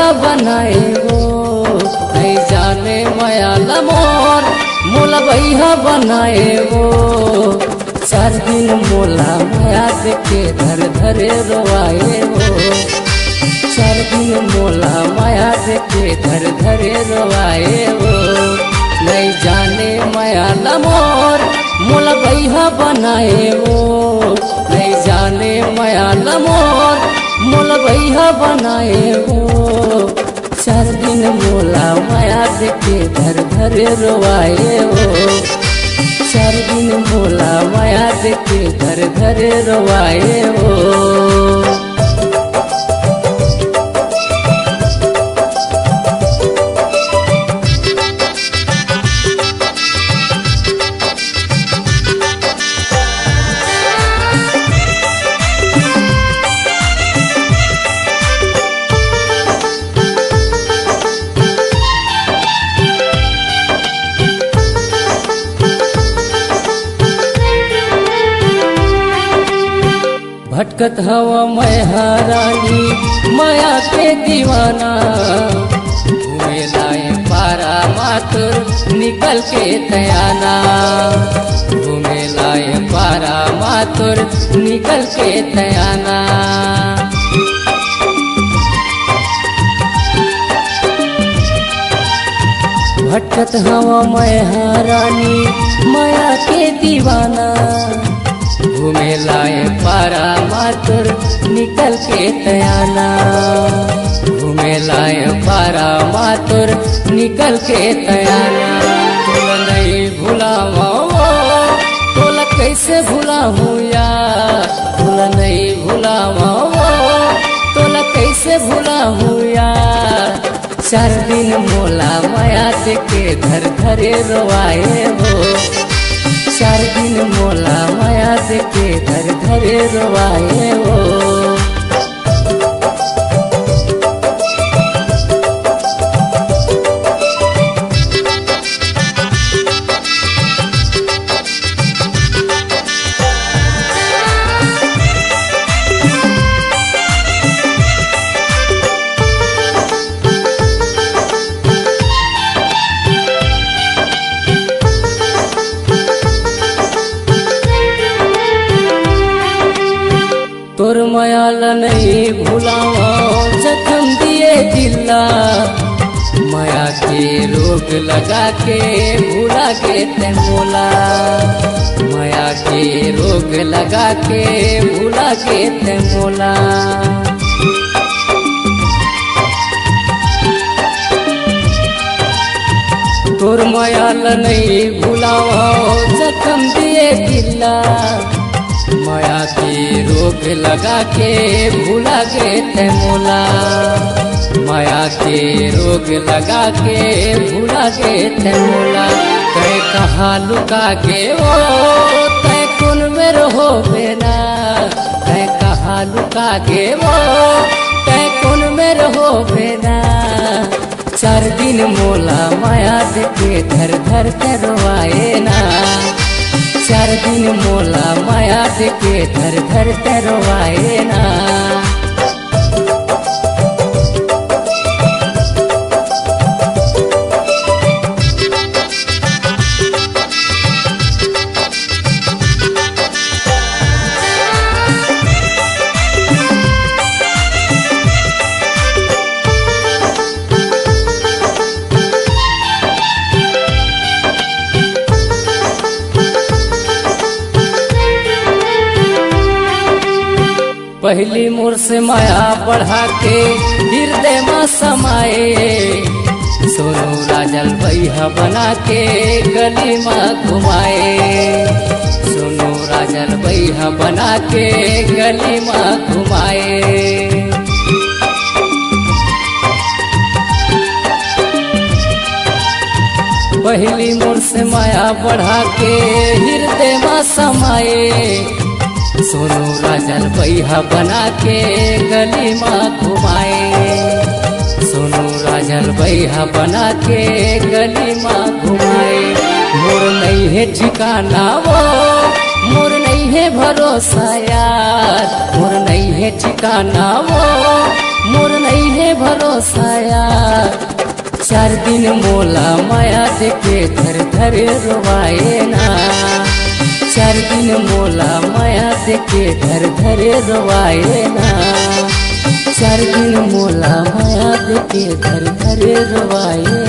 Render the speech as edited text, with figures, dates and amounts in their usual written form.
बैहा बनाए वो नहीं जाने माया मोर मोला बैहा बनाए वो 4 दिन मोला माया देखे धर धरे रोआए वो 4 दिन मोला माया देखे धर धरे रोआए वो नहीं जाने माया मोर मोला बैहा बनाए वो नहीं जाने माया मोर मोला बैहा बनाए वो 4 दिन मोला माया देखे धर धरे रोआए वो 4 दिन मोला माया देखे धर धरे रोआए वो भटकत हवा मैं हरानी माया के दीवाना घूमे लाए पारा मातुर निकल के तयाना घूमे लाए पारा मातुर निकल के तयाना भटकत हवा मैं हरानी माया के दीवाना घूमे लाए पारा मातुर निकल के तयाना घूमे लाए पारा मातुर निकल के तयाना तोला नहीं भुलावा तोला कैसे भुलाऊं यार तोला नहीं भुलावा तोला कैसे भुलाऊं यार 4 दिन मोला माया देखे धर धरे रोआए वो 4 दिन मोला माया देखे धर धरे रोआए वो तोर मायाल नहीं भुलावा जख्म दिए दिला माया के रोग लगा के भुला के ते मोला माया के रोग लगा के भुला के ते मोला तोर मायाल नहीं भुलावा जख्म दिए दिला माया के रोग लगा के भूला के ते मोला माया के रोग लगा के भूला के ते मोला तय कहा लुका के वो तय कुन में रहो बेना तय कहा लुका के वो तय कुन में रहो बेना 4 दिन मोला माया देखे धर धर के रोआए ना 4 दिन मोला माया देखे धर धर के रोआए ना पहली मोर से माया बढ़ा के हृदय में समाए सोनू राजल भैया बना के गली में घुमाए सोनू राजल भैया बना के गली में घुमाए पहली मोर से माया बढ़ा के हृदय में समाए सोनू राजल भैया बना के गली में घुमाए सोनू राजल भैया बना के गली में घुमाए मोर नहीं है ठिकाना वो मोर नहीं है भरोसा यार मोर नहीं है ठिकाना वो मोर नहीं है भरोसा बसाया। 4 दिन मोला माया देखे धर धर रोवाए ना। 4 दिन मोला माया देखे धर धर रोवाए ना। 4 दिन मोला माया देखे धर धर रोवाए